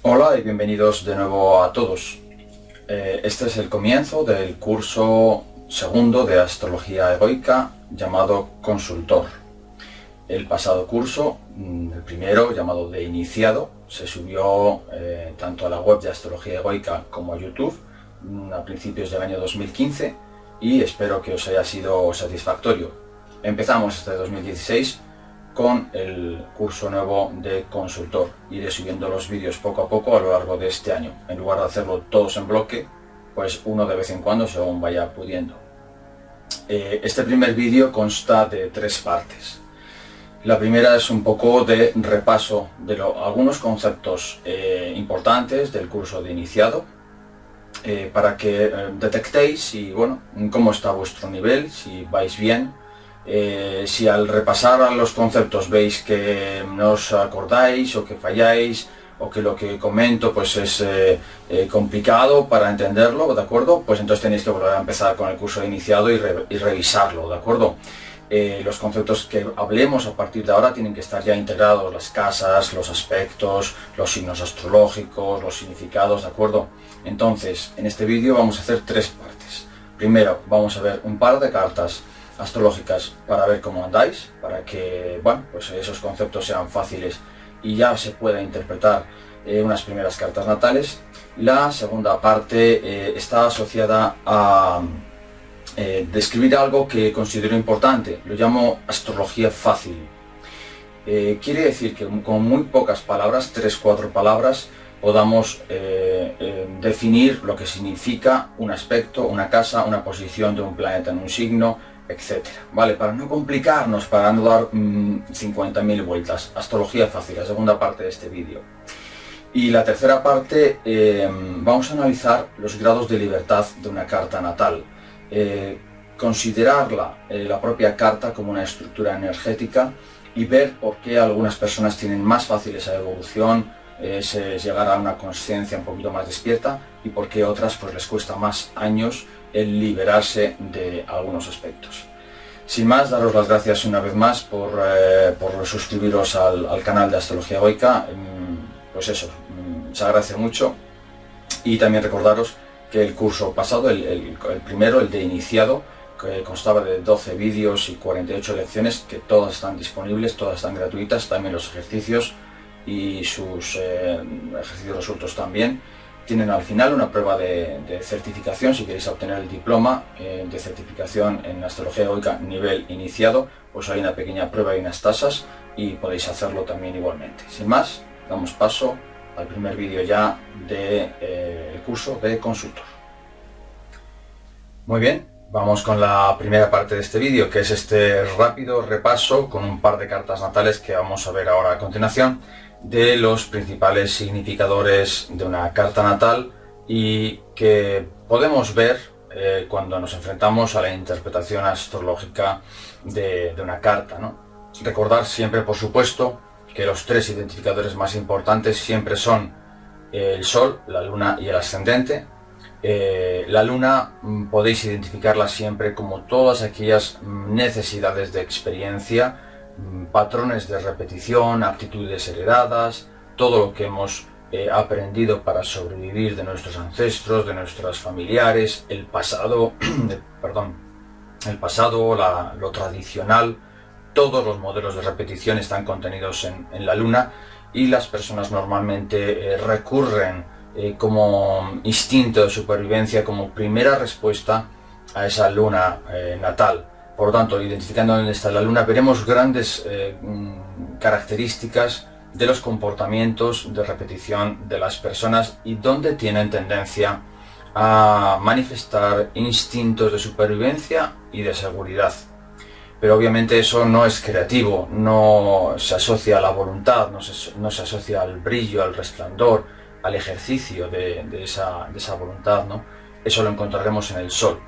Hola y bienvenidos de nuevo a todos. Este es el comienzo del curso segundo de Astrología Egoica llamado Consultor. El pasado curso, el primero, llamado de Iniciado, se subió tanto a la web de Astrología Egoica como a YouTube a principios del año 2015 y espero que os haya sido satisfactorio. Empezamos este 2016 con el curso nuevo de Consultor. Iré subiendo los vídeos poco a poco a lo largo de este año. En lugar de hacerlo todos en bloque, pues uno de vez en cuando según vaya pudiendo. Este primer vídeo consta de 3 partes. La primera es un poco de repaso de algunos conceptos importantes del curso de Iniciado, para que detectéis cómo está vuestro nivel, si vais bien. Si al repasar los conceptos veis que no os acordáis o que falláis o que lo que comento pues es complicado para entenderlo, ¿de acuerdo? Pues entonces tenéis que volver a empezar con el curso de Iniciado y revisarlo, ¿de acuerdo? Los conceptos que hablemos a partir de ahora tienen que estar ya integrados, las casas, los aspectos, los signos astrológicos, los significados, ¿de acuerdo? Entonces, en este vídeo vamos a hacer 3 partes. Primero, vamos a ver un par de cartas astrológicas para ver cómo andáis, para que pues esos conceptos sean fáciles y ya se pueda interpretar unas primeras cartas natales. La segunda parte está asociada a describir algo que considero importante, lo llamo astrología fácil. Quiere decir que con muy pocas palabras, 3-4 palabras, podamos definir lo que significa un aspecto, una casa, una posición de un planeta en un signo, etcétera, ¿vale? Para no complicarnos, para no dar 50.000 vueltas. Astrología fácil, la segunda parte de este vídeo. Y la tercera parte, vamos a analizar los grados de libertad de una carta natal. Considerarla, la propia carta, como una estructura energética y ver por qué algunas personas tienen más fácil esa evolución, llegar a una conciencia un poquito más despierta y por qué otras pues les cuesta más años el liberarse de algunos aspectos. Sin más, daros las gracias una vez más por suscribiros al canal de Astrología Egoica. Pues eso, se agradece mucho. Y también recordaros que el curso pasado, el primero, el de Iniciado, que constaba de 12 vídeos y 48 lecciones, que todas están disponibles, todas están gratuitas, también los ejercicios y sus ejercicios resueltos también. Tienen al final una prueba de certificación, si queréis obtener el diploma de certificación en Astrología Egoica nivel Iniciado, pues hay una pequeña prueba y unas tasas y podéis hacerlo también igualmente. Sin más, damos paso al primer vídeo ya del curso de Consultor. Muy bien, vamos con la primera parte de este vídeo, que es este rápido repaso con un par de cartas natales que vamos a ver ahora a continuación, de los principales significadores de una carta natal y que podemos ver cuando nos enfrentamos a la interpretación astrológica de una carta, ¿no? Recordar siempre, por supuesto, que los 3 identificadores más importantes siempre son el Sol, la Luna y el ascendente. La Luna podéis identificarla siempre como todas aquellas necesidades de experiencia, patrones de repetición, aptitudes heredadas, todo lo que hemos aprendido para sobrevivir de nuestros ancestros, de nuestros familiares, el pasado, lo tradicional. Todos los modelos de repetición están contenidos en la Luna y las personas normalmente recurren como instinto de supervivencia, como primera respuesta a esa Luna natal. Por lo tanto, identificando dónde está la Luna, veremos grandes características de los comportamientos de repetición de las personas y dónde tienen tendencia a manifestar instintos de supervivencia y de seguridad. pero obviamente eso no es creativo, no se asocia a la voluntad, no se asocia al brillo, al resplandor, al ejercicio de esa voluntad, ¿no? Eso lo encontraremos en el Sol.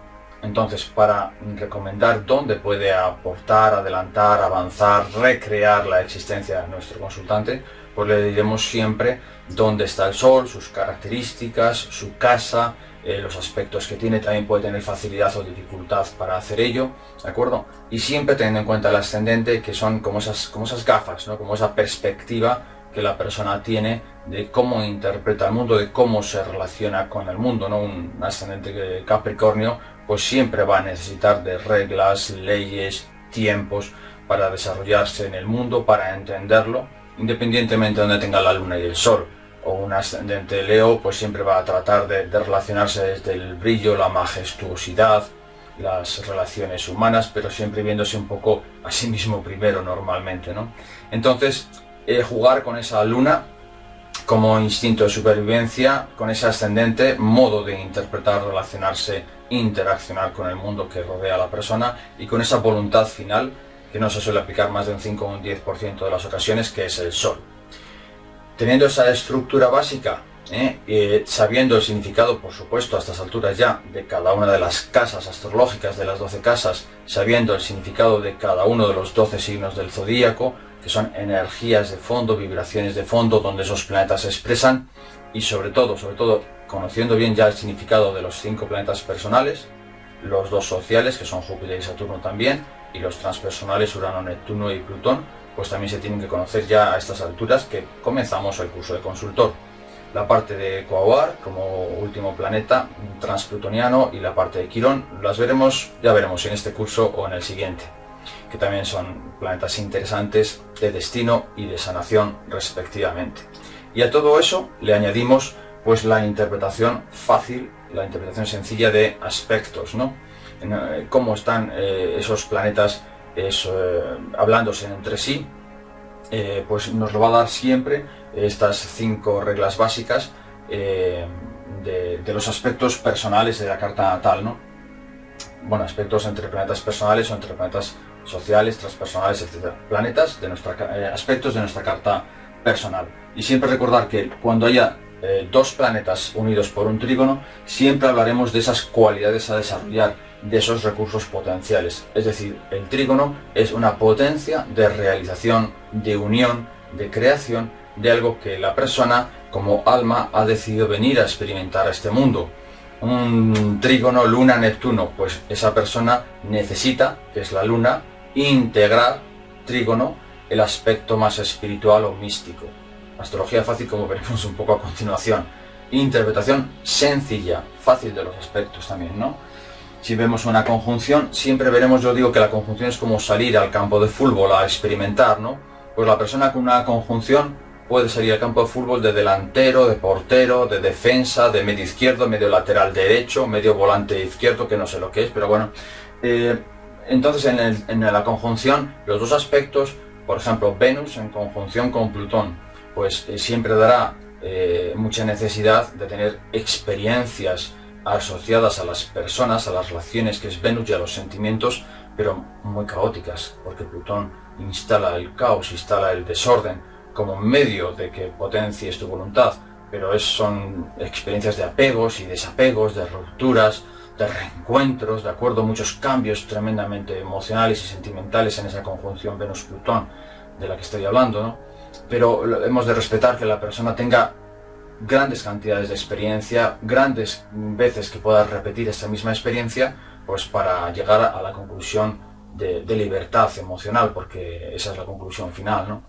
Entonces, para recomendar dónde puede aportar, adelantar, avanzar, recrear la existencia de nuestro consultante, pues le diremos siempre dónde está el Sol, sus características, su casa, los aspectos que tiene. También puede tener facilidad o dificultad para hacer ello, ¿de acuerdo? Y siempre teniendo en cuenta el ascendente, que son como esas gafas, ¿no? Como esa perspectiva que la persona tiene de cómo interpreta el mundo, de cómo se relaciona con el mundo, ¿no? Un ascendente Capricornio pues siempre va a necesitar de reglas, leyes, tiempos para desarrollarse en el mundo, para entenderlo, independientemente de donde tenga la luna y el sol. O un ascendente Leo pues siempre va a tratar de relacionarse desde el brillo, la majestuosidad, las relaciones humanas, pero siempre viéndose un poco a sí mismo primero normalmente, ¿no? Entonces, jugar con esa luna como instinto de supervivencia, con ese ascendente, modo de interpretar, relacionarse, interaccionar con el mundo que rodea a la persona, y con esa voluntad final que no se suele aplicar más de un 5 o un 10% de las ocasiones, que es el Sol. Teniendo esa estructura básica, sabiendo el significado, por supuesto, a estas alturas ya, de cada una de las casas astrológicas, de las 12 casas, sabiendo el significado de cada uno de los 12 signos del zodíaco, que son energías de fondo, vibraciones de fondo, donde esos planetas se expresan, y sobre todo, conociendo bien ya el significado de los 5 planetas personales, los 2 sociales, que son Júpiter y Saturno también, y los transpersonales, Urano, Neptuno y Plutón, pues también se tienen que conocer ya a estas alturas que comenzamos el curso de consultor. La parte de Quaoar como último planeta transplutoniano y la parte de Quirón las veremos, ya veremos en este curso o en el siguiente, que también son planetas interesantes de destino y de sanación respectivamente. Y a todo eso le añadimos pues la interpretación fácil, la interpretación sencilla de aspectos, ¿no? Cómo están esos planetas hablándose entre sí, pues nos lo va a dar siempre estas 5 reglas básicas de los aspectos personales de la carta natal, ¿no? Bueno, aspectos entre planetas personales o entre planetas sociales, transpersonales, etc. Aspectos de nuestra carta personal. Y siempre recordar que cuando haya 2 planetas unidos por un trígono, siempre hablaremos de esas cualidades a desarrollar, de esos recursos potenciales. Es decir, el trígono es una potencia de realización, de unión, de creación, de algo que la persona como alma ha decidido venir a experimentar a este mundo. Un trígono Luna-Neptuno, pues esa persona necesita, que es la luna, integrar trígono el aspecto más espiritual o místico. Astrología fácil, como veremos un poco a continuación. Interpretación sencilla, fácil de los aspectos también, ¿no? Si vemos una conjunción, siempre veremos, yo digo que la conjunción es como salir al campo de fútbol a experimentar, ¿no? Pues la persona con una conjunción puede salir al campo de fútbol de delantero, de portero, de defensa, de medio izquierdo, medio lateral derecho, medio volante izquierdo, que no sé lo que es, pero bueno. Entonces en la conjunción, los 2 aspectos, por ejemplo, Venus en conjunción con Plutón, pues siempre dará mucha necesidad de tener experiencias asociadas a las personas, a las relaciones, que es Venus, y a los sentimientos, pero muy caóticas, porque Plutón instala el caos, instala el desorden como medio de que potencies tu voluntad, pero son experiencias de apegos y desapegos, de rupturas, de reencuentros, de acuerdo, muchos cambios tremendamente emocionales y sentimentales en esa conjunción Venus-Plutón de la que estoy hablando, ¿no? Pero hemos de respetar que la persona tenga grandes cantidades de experiencia, grandes veces que pueda repetir esa misma experiencia, pues para llegar a la conclusión de libertad emocional, porque esa es la conclusión final, ¿no?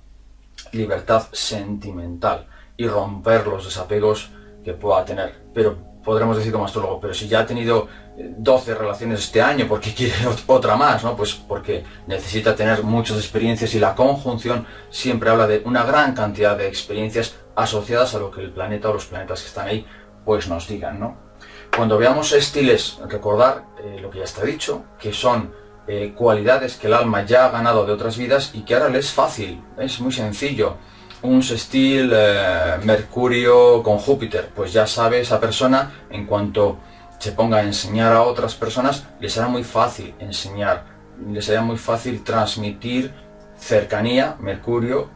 Libertad sentimental y romper los desapegos que pueda tener. Pero podremos decir como astrólogo, pero si ya ha tenido 12 relaciones este año, ¿por qué quiere otra más? ¿No? Pues porque necesita tener muchas experiencias, y la conjunción siempre habla de una gran cantidad de experiencias asociadas a lo que el planeta o los planetas que están ahí pues nos digan, ¿no? Cuando veamos estiles, recordar lo que ya está dicho, que son cualidades que el alma ya ha ganado de otras vidas y que ahora le es fácil, es muy sencillo. Un sextil Mercurio con Júpiter, pues ya sabe esa persona, en cuanto se ponga a enseñar a otras personas, le será muy fácil enseñar le sería muy fácil transmitir cercanía, Mercurio,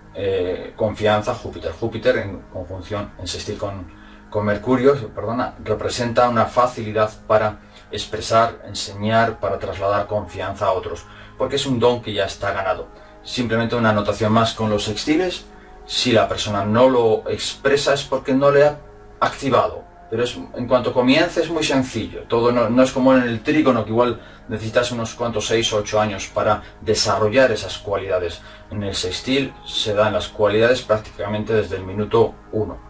confianza, Júpiter. Júpiter en conjunción, en sextil con Mercurio, perdona, representa una facilidad para expresar, enseñar, para trasladar confianza a otros, porque es un don que ya está ganado. Simplemente una anotación más con los sextiles: si la persona no lo expresa es porque no le ha activado, pero en cuanto comience es muy sencillo. Todo no es como en el trígono, que igual necesitas unos cuantos 6 o 8 años para desarrollar esas cualidades. En el sextil se dan las cualidades prácticamente desde el minuto 1.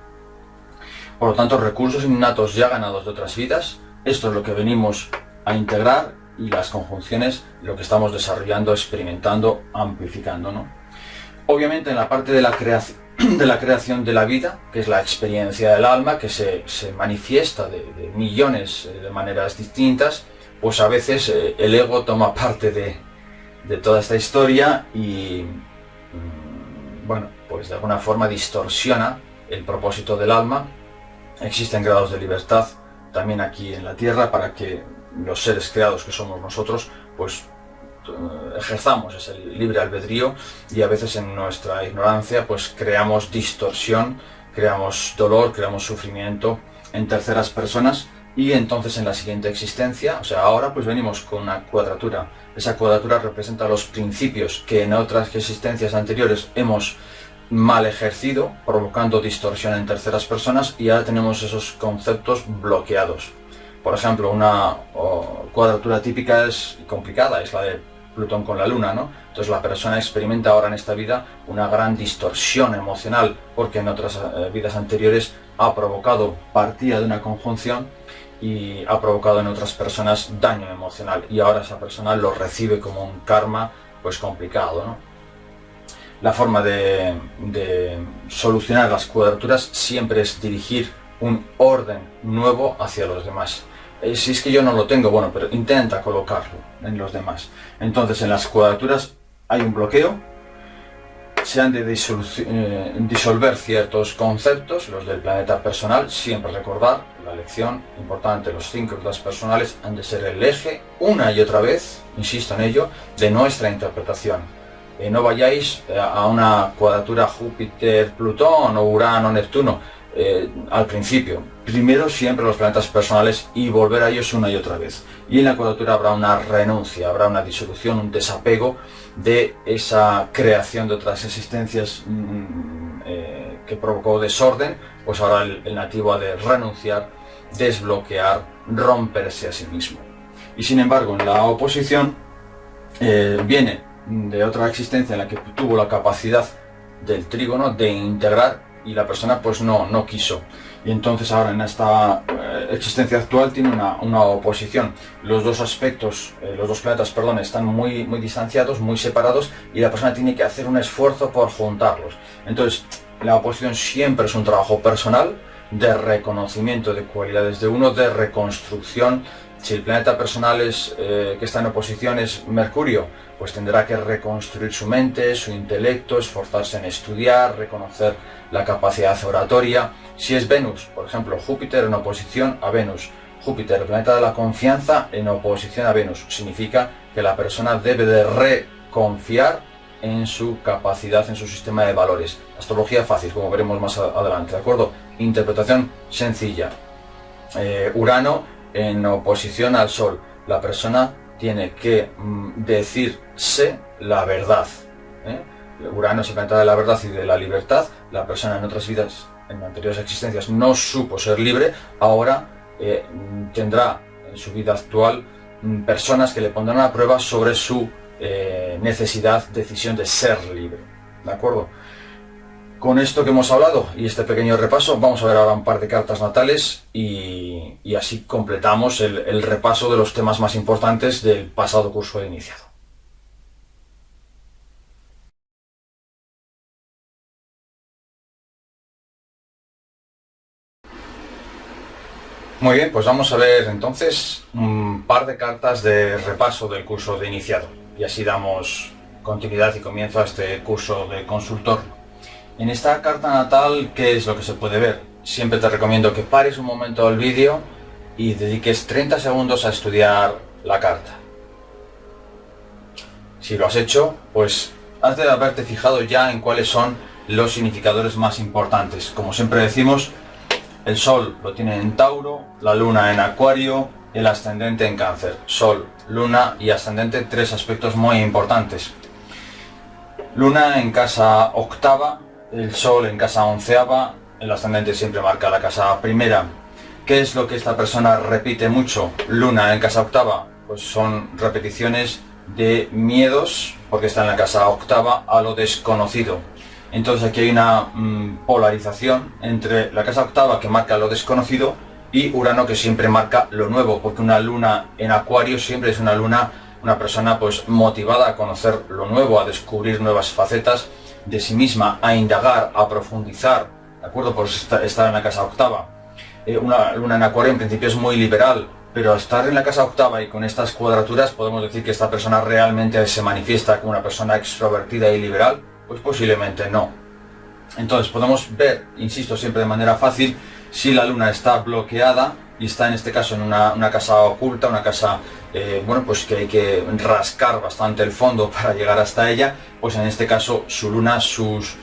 Por lo tanto, recursos innatos ya ganados de otras vidas, esto es lo que venimos a integrar, y las conjunciones lo que estamos desarrollando, experimentando, amplificando, ¿no? Obviamente en la parte de la creación de la vida, que es la experiencia del alma, que se manifiesta de millones de maneras distintas, pues a veces el ego toma parte de toda esta historia y, bueno, pues de alguna forma distorsiona el propósito del alma. Existen grados de libertad también aquí en la Tierra para que los seres creados que somos nosotros, pues ejerzamos ese libre albedrío, y a veces en nuestra ignorancia pues creamos distorsión, creamos dolor, creamos sufrimiento en terceras personas, y entonces en la siguiente existencia, o sea, ahora pues venimos con una cuadratura. Esa cuadratura representa los principios que en otras existencias anteriores hemos mal ejercido, provocando distorsión en terceras personas, y ahora tenemos esos conceptos bloqueados. Por ejemplo, una cuadratura típica es complicada, es la de Plutón con la Luna, ¿no? Entonces la persona experimenta ahora en esta vida una gran distorsión emocional, porque en otras vidas anteriores ha provocado partida de una conjunción y ha provocado en otras personas daño emocional, y ahora esa persona lo recibe como un karma pues complicado, ¿no? La forma de solucionar las cuadraturas siempre es dirigir un orden nuevo hacia los demás. Si es que yo no lo tengo, bueno, pero intenta colocarlo en los demás. Entonces en las cuadraturas hay un bloqueo, se han de disolver ciertos conceptos, los del planeta personal. Siempre recordar la lección importante: los 5 planetas personales han de ser el eje, una y otra vez, insisto en ello, de nuestra interpretación. No vayáis a una cuadratura Júpiter-Plutón o Urano-Neptuno al principio. Primero siempre los planetas personales y volver a ellos una y otra vez. Y en la cuadratura habrá una renuncia, habrá una disolución, un desapego de esa creación de otras existencias que provocó desorden. Pues ahora el nativo ha de renunciar, desbloquear, romperse a sí mismo. Y sin embargo, en la oposición viene de otra existencia en la que tuvo la capacidad del trígono de integrar, y la persona pues no quiso, y entonces ahora en esta existencia actual tiene una oposición. Los dos aspectos, los dos planetas, perdón, están muy distanciados, muy separados, y la persona tiene que hacer un esfuerzo por juntarlos. Entonces la oposición siempre es un trabajo personal de reconocimiento de cualidades de uno, de reconstrucción. Si el planeta personal que está en oposición es Mercurio, pues tendrá que reconstruir su mente, su intelecto, esforzarse en estudiar, reconocer la capacidad oratoria. Si es Venus, por ejemplo, Júpiter en oposición a Venus, Júpiter, el planeta de la confianza, en oposición a Venus, significa que la persona debe de reconfiar en su capacidad, en su sistema de valores. Astrología fácil, como veremos más adelante, ¿de acuerdo? Interpretación sencilla. Urano en oposición al Sol, la persona tiene que decirse la verdad. Urano es el planeta de la verdad y de la libertad. La persona en otras vidas, en anteriores existencias, no supo ser libre. Ahora tendrá en su vida actual personas que le pondrán a prueba sobre su decisión de ser libre. ¿De acuerdo? Con esto que hemos hablado y este pequeño repaso, vamos a ver ahora un par de cartas natales y así completamos el repaso de los temas más importantes del pasado curso de iniciado. Muy bien, pues vamos a ver entonces un par de cartas de repaso del curso de iniciado, y así damos continuidad y comienzo a este curso de consultor. En esta carta natal, ¿qué es lo que se puede ver? Siempre te recomiendo que pares un momento el vídeo y dediques 30 segundos a estudiar la carta. Si lo has hecho, pues has de haberte fijado ya en cuáles son los significadores más importantes. Como siempre decimos, el Sol lo tiene en Tauro, la Luna en Acuario, el ascendente en Cáncer. Sol, Luna y ascendente, tres aspectos muy importantes. Luna en casa octava, el Sol en casa onceava, el ascendente siempre marca la casa primera. ¿Qué es lo que esta persona repite mucho? Luna en casa octava, pues son repeticiones de miedos, porque está en la casa octava, a lo desconocido. Entonces aquí hay una polarización entre la casa octava, que marca lo desconocido, y Urano, que siempre marca lo nuevo, porque una luna en Acuario siempre es una persona pues motivada a conocer lo nuevo, a descubrir nuevas facetas de sí misma, a indagar, a profundizar, ¿de acuerdo? Por estar en la casa octava. Una luna en Acuario en principio es muy liberal, pero al estar en la casa octava y con estas cuadraturas podemos decir que esta persona realmente se manifiesta como una persona extrovertida y liberal, pues posiblemente no. Entonces podemos ver, insisto, siempre de manera fácil, si la luna está bloqueada y está en este caso en una casa oculta, una casa bueno, pues que hay que rascar bastante el fondo para llegar hasta ella, pues en este caso su luna, sus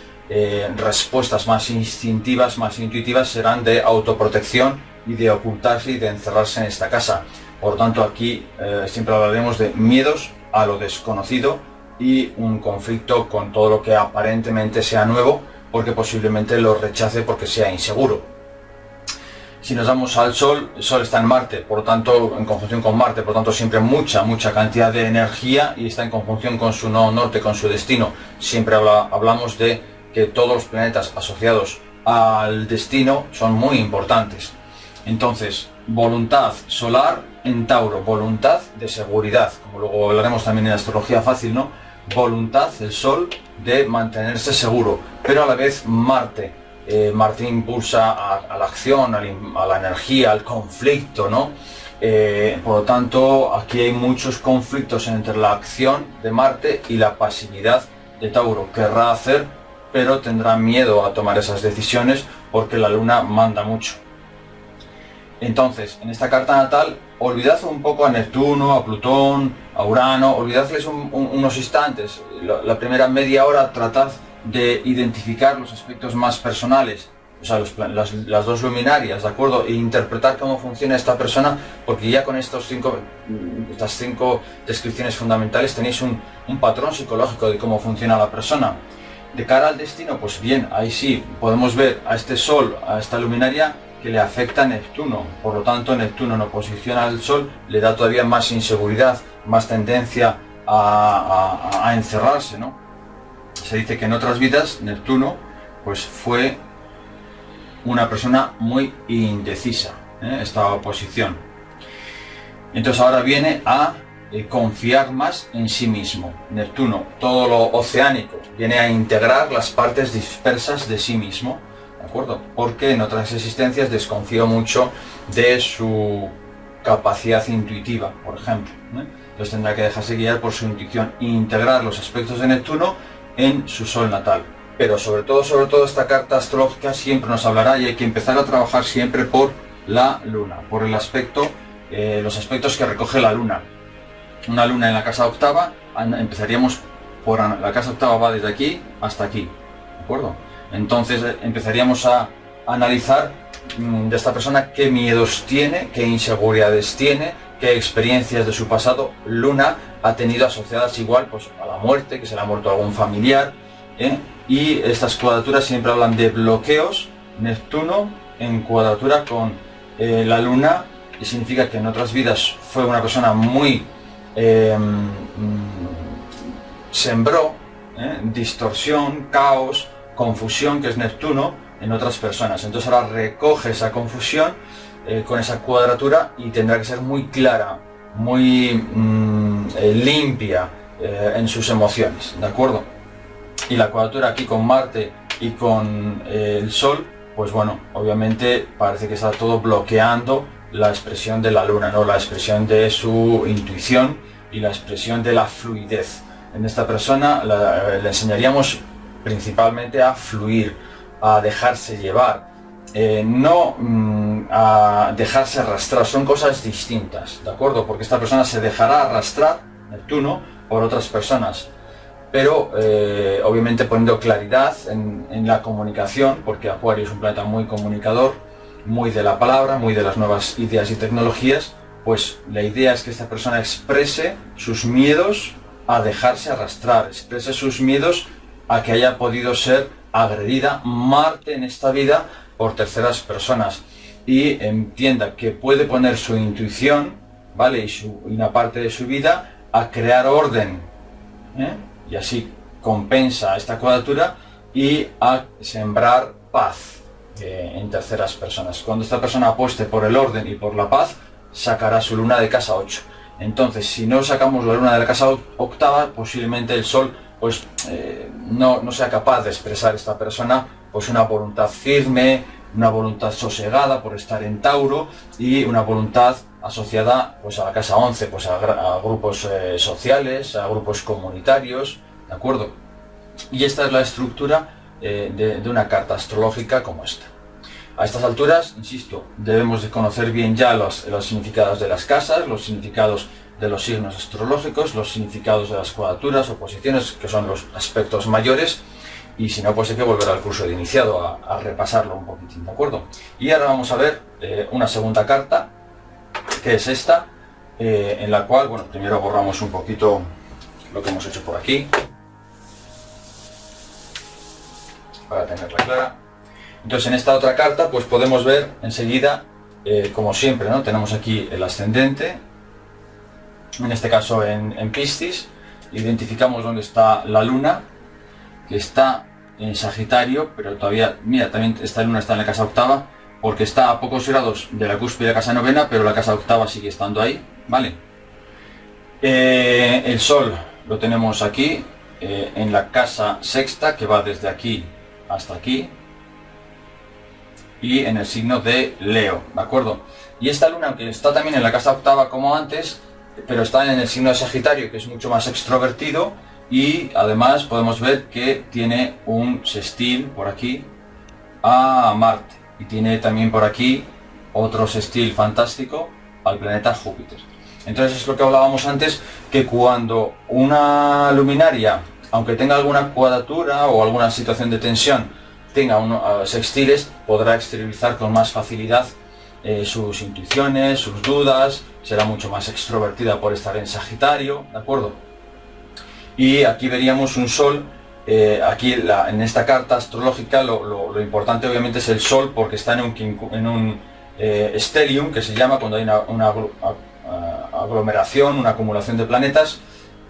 respuestas más instintivas, más intuitivas serán de autoprotección y de ocultarse y de encerrarse en esta casa. Por lo tanto aquí siempre hablaremos de miedos a lo desconocido y un conflicto con todo lo que aparentemente sea nuevo, porque posiblemente lo rechace porque sea inseguro. Si nos damos al Sol, el Sol está en Marte, por lo tanto, en conjunción con Marte, por lo tanto siempre mucha cantidad de energía, y está en conjunción con su nodo norte, con su destino. Siempre hablamos de que todos los planetas asociados al destino son muy importantes. Entonces, voluntad solar en Tauro, voluntad de seguridad, como luego hablaremos también en astrología fácil, ¿no? Voluntad, el Sol, de mantenerse seguro, pero a la vez Marte. Marte impulsa a la acción, a la energía, al conflicto, ¿no? Por lo tanto, aquí hay muchos conflictos entre la acción de Marte y la pasividad de Tauro. Querrá hacer, pero tendrá miedo a tomar esas decisiones porque la Luna manda mucho. Entonces, en esta carta natal, olvidad un poco a Neptuno, a Plutón, a Urano, olvidadles unos instantes. La primera media hora tratad de identificar los aspectos más personales, o sea, las dos luminarias, ¿de acuerdo? E interpretar cómo funciona esta persona, porque ya con estas cinco descripciones fundamentales tenéis un patrón psicológico de cómo funciona la persona. De cara al destino, pues bien, ahí sí podemos ver a este Sol, a esta luminaria, que le afecta a Neptuno. Por lo tanto, Neptuno en oposición al Sol le da todavía más inseguridad, más tendencia a encerrarse, ¿no? Se dice que en otras vidas Neptuno pues fue una persona muy indecisa, esta oposición. Entonces ahora viene a confiar más en sí mismo. Neptuno, todo lo oceánico, viene a integrar las partes dispersas de sí mismo, ¿de acuerdo? Porque en otras existencias desconfío mucho de su capacidad intuitiva, por ejemplo. Entonces tendrá que dejarse guiar por su intuición e integrar los aspectos de Neptuno en su Sol natal. Pero sobre todo esta carta astrológica siempre nos hablará, y hay que empezar a trabajar siempre por la Luna, por el aspecto, los aspectos que recoge la Luna. Una Luna en la casa octava, empezaríamos por la casa octava, va desde aquí hasta aquí, ¿de acuerdo? Entonces empezaríamos a analizar de esta persona qué miedos tiene, qué inseguridades tiene, qué experiencias de su pasado Luna ha tenido asociadas igual pues a la muerte, que se le ha muerto algún familiar, y estas cuadraturas siempre hablan de bloqueos. Neptuno en cuadratura con la Luna, y significa que en otras vidas fue una persona muy sembró distorsión, caos, confusión, que es Neptuno, en otras personas. Entonces ahora recoge esa confusión con esa cuadratura, y tendrá que ser muy clara, muy limpia en sus emociones, ¿de acuerdo? Y la cuadratura aquí con Marte y con el Sol, pues bueno, obviamente parece que está todo bloqueando la expresión de la Luna, ¿no? La expresión de su intuición y la expresión de la fluidez. En esta persona le enseñaríamos principalmente a fluir, a dejarse llevar, no a dejarse arrastrar. Son cosas distintas, ¿de acuerdo? Porque esta persona se dejará arrastrar, Neptuno, por otras personas, pero obviamente poniendo claridad en la comunicación, porque Acuario es un planeta muy comunicador, muy de la palabra, muy de las nuevas ideas y tecnologías. Pues la idea es que esta persona exprese sus miedos a dejarse arrastrar, exprese sus miedos a que haya podido ser agredida Marte en esta vida por terceras personas, y entienda que puede poner su intuición, ¿vale? y una parte de su vida a crear orden, y así compensa esta cuadratura y a sembrar paz en terceras personas. Cuando esta persona apueste por el orden y por la paz, sacará su luna de casa 8. Entonces, si no sacamos la luna de la casa octava, posiblemente el sol pues no sea capaz de expresar esta persona pues una voluntad firme, una voluntad sosegada por estar en Tauro, y una voluntad asociada pues a la casa 11, pues a grupos sociales, a grupos comunitarios, ¿de acuerdo? Y esta es la estructura de una carta astrológica como esta. A estas alturas, insisto, debemos de conocer bien ya los significados de las casas, los significados de los signos astrológicos, los significados de las cuadraturas o posiciones, que son los aspectos mayores, y si no, pues hay que volver al curso de iniciado a repasarlo un poquitín, ¿de acuerdo? Y ahora vamos a ver una segunda carta, que es esta, en la cual, bueno, primero borramos un poquito lo que hemos hecho por aquí, para tenerla clara. Entonces, en esta otra carta pues podemos ver enseguida, como siempre, ¿no? Tenemos aquí el ascendente, en este caso en Piscis, identificamos dónde está la luna, que está en Sagitario, pero todavía, mira, también esta luna está en la casa octava, porque está a pocos grados de la cúspide de la casa novena, pero la casa octava sigue estando ahí, ¿vale? El sol lo tenemos aquí, en la casa sexta, que va desde aquí hasta aquí, y en el signo de Leo, ¿de acuerdo? Y esta luna, aunque está también en la casa octava como antes, pero está en el signo de Sagitario, que es mucho más extrovertido, y además podemos ver que tiene un sextil por aquí a Marte, y tiene también por aquí otro sextil fantástico al planeta Júpiter. Entonces es lo que hablábamos antes, que cuando una luminaria, aunque tenga alguna cuadratura o alguna situación de tensión, tenga unos sextiles, podrá exteriorizar con más facilidad sus intuiciones, sus dudas, será mucho más extrovertida por estar en Sagitario, ¿de acuerdo? Y aquí veríamos un sol, aquí en esta carta astrológica lo importante obviamente es el sol, porque está en un stellium, que se llama cuando hay una aglomeración, una acumulación de planetas,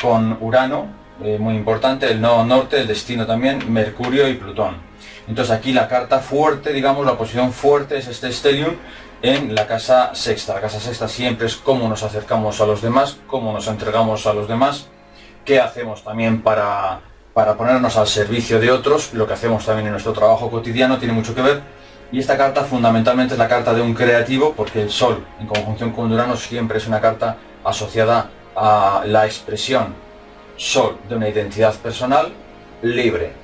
con Urano, muy importante, el nodo norte, el destino también, Mercurio y Plutón. Entonces aquí la carta fuerte, digamos, la posición fuerte es este stellium en la casa sexta. La casa sexta siempre es cómo nos acercamos a los demás, cómo nos entregamos a los demás, qué hacemos también para ponernos al servicio de otros, lo que hacemos también en nuestro trabajo cotidiano tiene mucho que ver. Y esta carta fundamentalmente es la carta de un creativo, porque el sol en conjunción con Urano siempre es una carta asociada a la expresión sol de una identidad personal libre.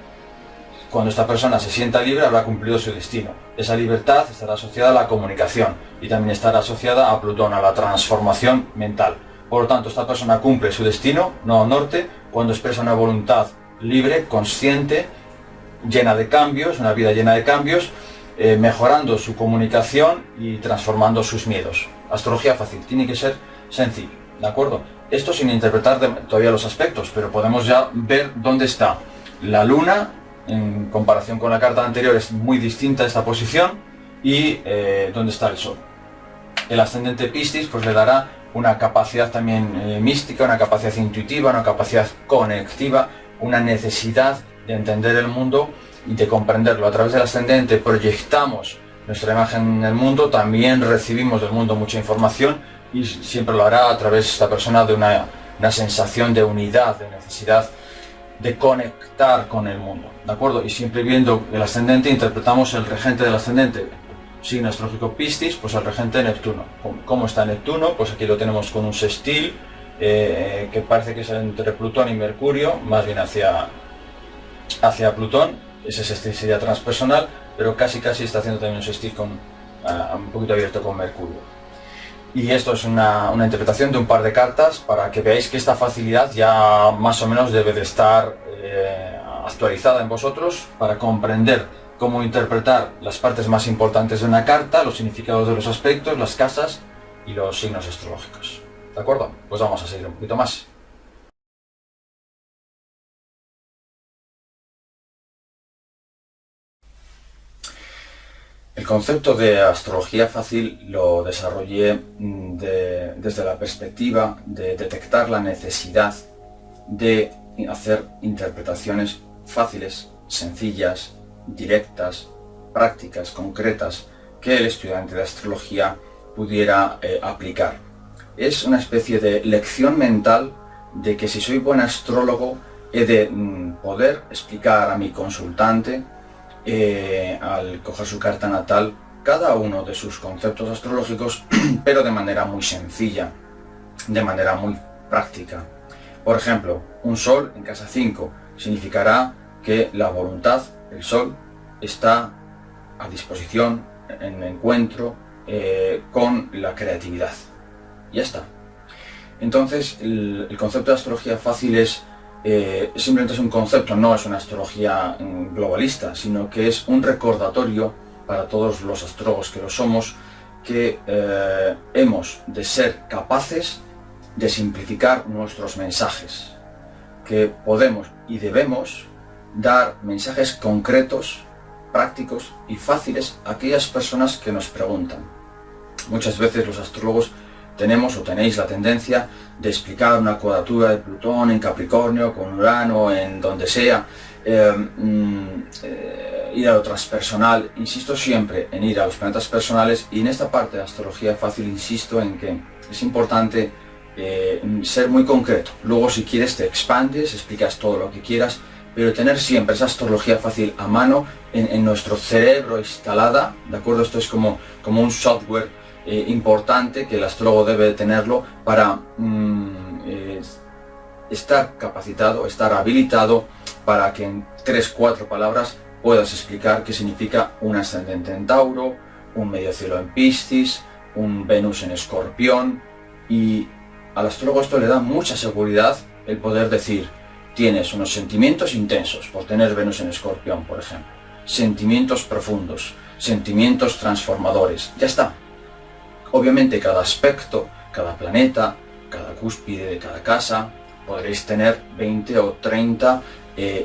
Cuando esta persona se sienta libre, habrá cumplido su destino. Esa libertad estará asociada a la comunicación y también estará asociada a Plutón, a la transformación mental. Por lo tanto, esta persona cumple su destino, nodo norte, cuando expresa una voluntad libre, consciente, llena de cambios, una vida llena de cambios, mejorando su comunicación y transformando sus miedos. Astrología fácil, tiene que ser sencillo, ¿de acuerdo? Esto sin interpretar todavía los aspectos, pero podemos ya ver dónde está la luna. En comparación con la carta anterior es muy distinta esta posición, y dónde está el sol. El ascendente Piscis pues le dará una capacidad también mística, una capacidad intuitiva, una capacidad conectiva, una necesidad de entender el mundo y de comprenderlo. A través del ascendente proyectamos nuestra imagen en el mundo, también recibimos del mundo mucha información, y siempre lo hará a través de esta persona de una sensación de unidad, de necesidad de conectar con el mundo, ¿de acuerdo? Y siempre viendo el ascendente interpretamos el regente del ascendente, signo astrológico Piscis, pues el regente Neptuno. ¿Cómo está Neptuno? Pues aquí lo tenemos con un sextil, que parece que es entre Plutón y Mercurio, más bien hacia Plutón. Ese sextil sería transpersonal, pero casi está haciendo también un sextil un poquito abierto con Mercurio. Y esto es una interpretación de un par de cartas para que veáis que esta facilidad ya más o menos debe de estar actualizada en vosotros para comprender cómo interpretar las partes más importantes de una carta, los significados de los aspectos, las casas y los signos astrológicos. ¿De acuerdo? Pues vamos a seguir un poquito más. El concepto de astrología fácil lo desarrollé desde la perspectiva de detectar la necesidad de hacer interpretaciones fáciles, sencillas, directas, prácticas, concretas, que el estudiante de astrología pudiera aplicar. Es una especie de lección mental de que si soy buen astrólogo he de poder explicar a mi consultante al coger su carta natal cada uno de sus conceptos astrológicos, pero de manera muy sencilla, de manera muy práctica. Por ejemplo, un sol en casa 5 significará que la voluntad, el sol, está a disposición, en encuentro con la creatividad. Ya está. Entonces, el concepto de astrología fácil simplemente es un concepto, no es una astrología globalista, sino que es un recordatorio para todos los astrólogos que lo somos, que hemos de ser capaces de simplificar nuestros mensajes, que podemos y debemos dar mensajes concretos, prácticos y fáciles a aquellas personas que nos preguntan. Muchas veces los astrólogos tenemos o tenéis la tendencia de explicar una cuadratura de Plutón en Capricornio, con Urano, en donde sea, ir a lo transpersonal. Insisto siempre en ir a los planetas personales, y en esta parte de astrología fácil insisto en que es importante ser muy concreto. Luego, si quieres, te expandes, explicas todo lo que quieras, pero tener siempre esa astrología fácil a mano en nuestro cerebro instalada, ¿de acuerdo? Esto es como un software importante que el astrólogo debe tenerlo para estar capacitado, estar habilitado para que en 3-4 palabras puedas explicar qué significa un ascendente en Tauro, un medio cielo en Piscis, un Venus en Escorpión. Y al astrólogo esto le da mucha seguridad el poder decir: tienes unos sentimientos intensos por tener Venus en Escorpión, por ejemplo, sentimientos profundos, sentimientos transformadores. Ya está. Obviamente cada aspecto, cada planeta, cada cúspide de cada casa, podréis tener 20 o 30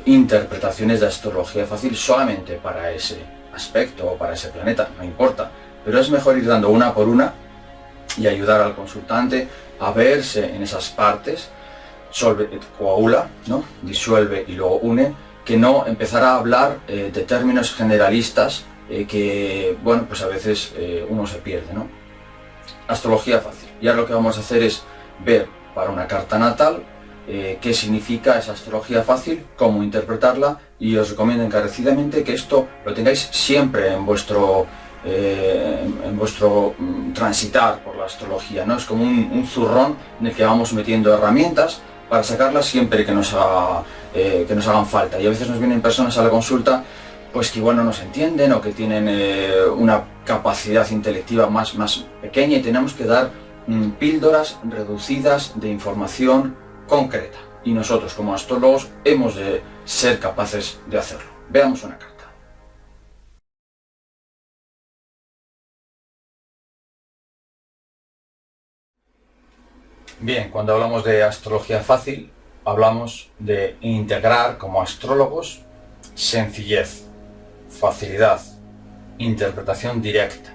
interpretaciones de astrología fácil solamente para ese aspecto o para ese planeta, no importa. Pero es mejor ir dando una por una y ayudar al consultante a verse en esas partes. Solve et coagula, ¿no? Disuelve y luego une, que no empezar a hablar de términos generalistas que, bueno, pues a veces uno se pierde, ¿no? Astrología fácil. Ya lo que vamos a hacer es ver para una carta natal qué significa esa astrología fácil, cómo interpretarla, y os recomiendo encarecidamente que esto lo tengáis siempre en vuestro transitar por la astrología, ¿no? Es como un zurrón en el que vamos metiendo herramientas para sacarlas siempre que nos hagan falta. Y a veces nos vienen personas a la consulta pues que igual no nos entienden o que tienen una capacidad intelectiva más pequeña, y tenemos que dar píldoras reducidas de información concreta. Y nosotros como astrólogos hemos de ser capaces de hacerlo. Veamos una carta. Bien, cuando hablamos de astrología fácil, hablamos de integrar como astrólogos sencillez, facilidad, interpretación directa,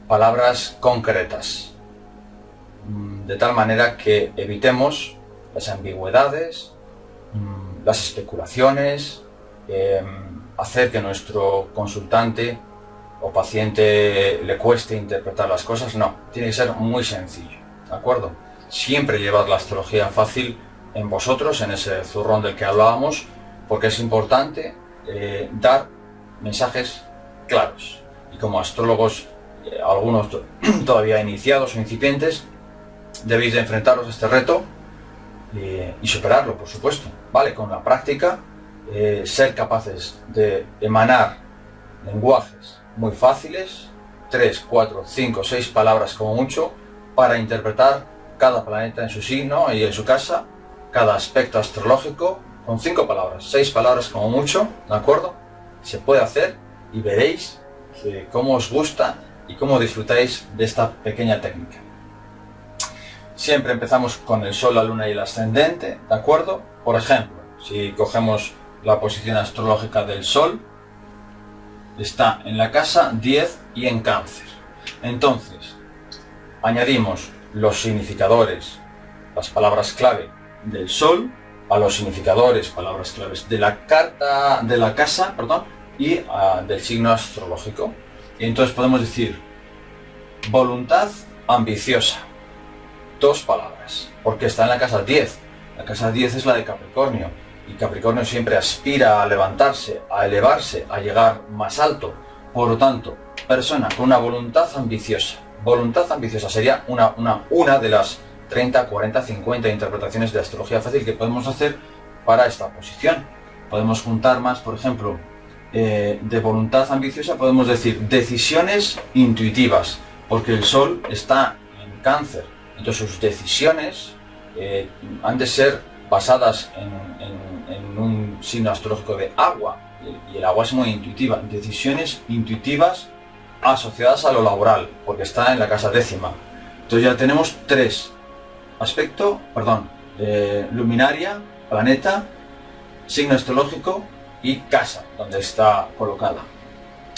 palabras concretas, de tal manera que evitemos las ambigüedades, las especulaciones, hacer que nuestro consultante o paciente le cueste interpretar las cosas. No, tiene que ser muy sencillo, ¿de acuerdo? Siempre llevad la astrología fácil en vosotros, en ese zurrón del que hablábamos, porque es importante dar mensajes claros. Y como astrólogos, algunos todavía iniciados o incipientes, debéis de enfrentaros a este reto y superarlo, por supuesto, ¿vale? Con la práctica, ser capaces de emanar lenguajes muy fáciles, 3, 4, 5, 6 palabras como mucho para interpretar cada planeta en su signo y en su casa, cada aspecto astrológico, con 5 palabras, 6 palabras como mucho, ¿de acuerdo? Se puede hacer y veréis cómo os gusta y cómo disfrutáis de esta pequeña técnica. Siempre empezamos con el Sol, la Luna y el ascendente, ¿de acuerdo? Por ejemplo, si cogemos la posición astrológica del Sol, está en la casa 10 y en Cáncer. Entonces, añadimos los significadores, las palabras clave del Sol, a los significadores, palabras claves de la carta, de la casa, y del signo astrológico. Y entonces podemos decir voluntad ambiciosa. 2 palabras, porque está en la casa 10. La casa 10 es la de Capricornio, y Capricornio siempre aspira a levantarse, a elevarse, a llegar más alto. Por lo tanto, persona con una voluntad ambiciosa. Voluntad ambiciosa sería una de las 30, 40, 50 interpretaciones de astrología fácil que podemos hacer para esta posición. Podemos juntar más, por ejemplo, de voluntad ambiciosa podemos decir decisiones intuitivas, porque el Sol está en Cáncer. Entonces sus decisiones han de ser basadas en un signo astrológico de agua, y el agua es muy intuitiva. Decisiones intuitivas asociadas a lo laboral, porque está en la casa 10ª. Entonces ya tenemos 3. Luminaria, planeta, signo astrológico y casa, donde está colocada.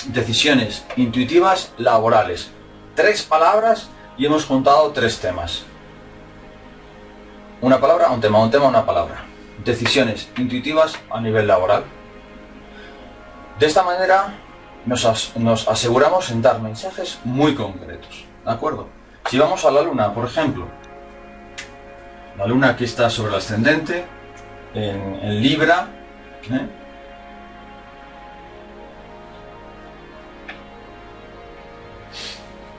Decisiones intuitivas laborales. 3 palabras y hemos juntado 3 temas. Una palabra, un tema, una palabra. Decisiones intuitivas a nivel laboral. De esta manera nos aseguramos en dar mensajes muy concretos, ¿de acuerdo? Si vamos a la Luna, por ejemplo, la Luna aquí está sobre el ascendente, en Libra,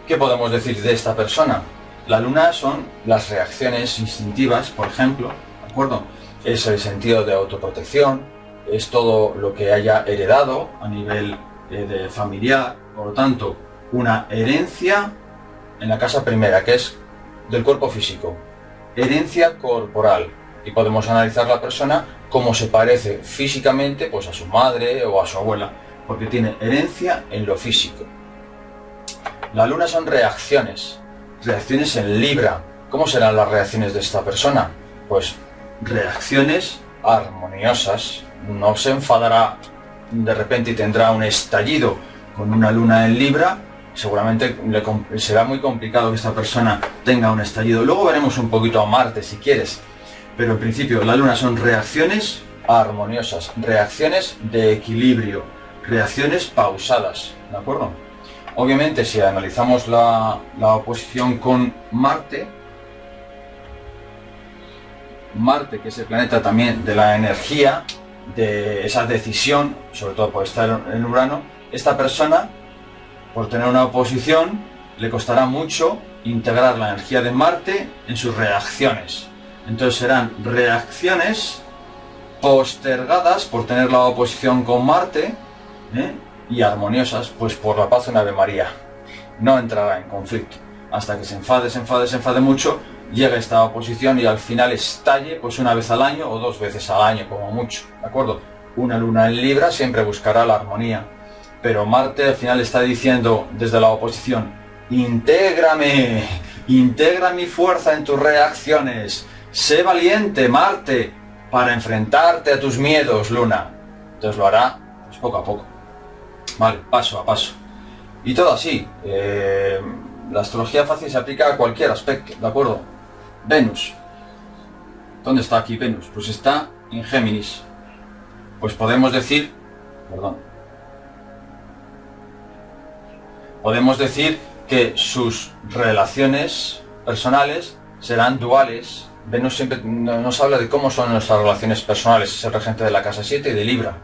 ¿Qué podemos decir de esta persona? La Luna son las reacciones instintivas, por ejemplo, ¿de acuerdo? Es el sentido de autoprotección, es todo lo que haya heredado a nivel de familiar, por lo tanto, una herencia en la casa primera, que es del cuerpo físico, herencia corporal, y podemos analizar la persona cómo se parece físicamente pues a su madre o a su abuela, porque tiene herencia en lo físico. La Luna son reacciones en Libra. ¿Cómo serán las reacciones de esta persona? Pues reacciones armoniosas. No se enfadará de repente y tendrá un estallido con una Luna en Libra. Seguramente será muy complicado que esta persona tenga un estallido. Luego veremos un poquito a Marte si quieres, pero en principio la Luna son reacciones armoniosas, reacciones de equilibrio, reacciones pausadas, ¿de acuerdo? Obviamente, si analizamos la oposición con Marte, que es el planeta también de la energía, de esa decisión, sobre todo por estar en Urano, esta persona, por tener una oposición, le costará mucho integrar la energía de Marte en sus reacciones. Entonces serán reacciones postergadas por tener la oposición con Marte, y armoniosas, pues por la paz en Ave María. No entrará en conflicto hasta que se enfade mucho, llega esta oposición y al final estalle pues una vez al año o 2 veces al año como mucho, ¿de acuerdo? Una Luna en Libra siempre buscará la armonía, pero Marte al final está diciendo desde la oposición: intégrame, integra mi fuerza en tus reacciones, sé valiente, Marte, para enfrentarte a tus miedos, Luna. Entonces lo hará pues poco a poco. Vale, paso a paso. Y todo así. La astrología fácil se aplica a cualquier aspecto, ¿de acuerdo? Venus. ¿Dónde está aquí Venus? Pues está en Géminis. Pues podemos decir... Podemos decir que sus relaciones personales serán duales. Venus siempre nos habla de cómo son nuestras relaciones personales. Es el regente de la casa 7 y de Libra.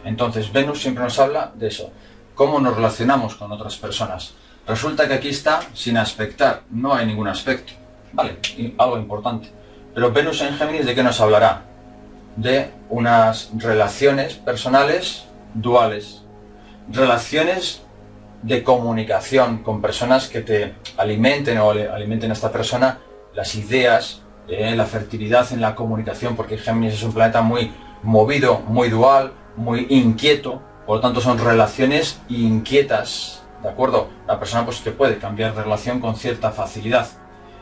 Entonces Venus siempre nos habla de eso, cómo nos relacionamos con otras personas. Resulta que aquí está sin aspectar, no hay ningún aspecto, ¿vale? Y algo importante. Pero Venus en Géminis, ¿de qué nos hablará? De unas relaciones personales duales, relaciones de comunicación con personas que te alimenten o alimenten a esta persona las ideas, la fertilidad en la comunicación, porque Géminis es un planeta muy movido, muy dual, muy inquieto, por lo tanto son relaciones inquietas, ¿de acuerdo? La persona pues que puede cambiar de relación con cierta facilidad.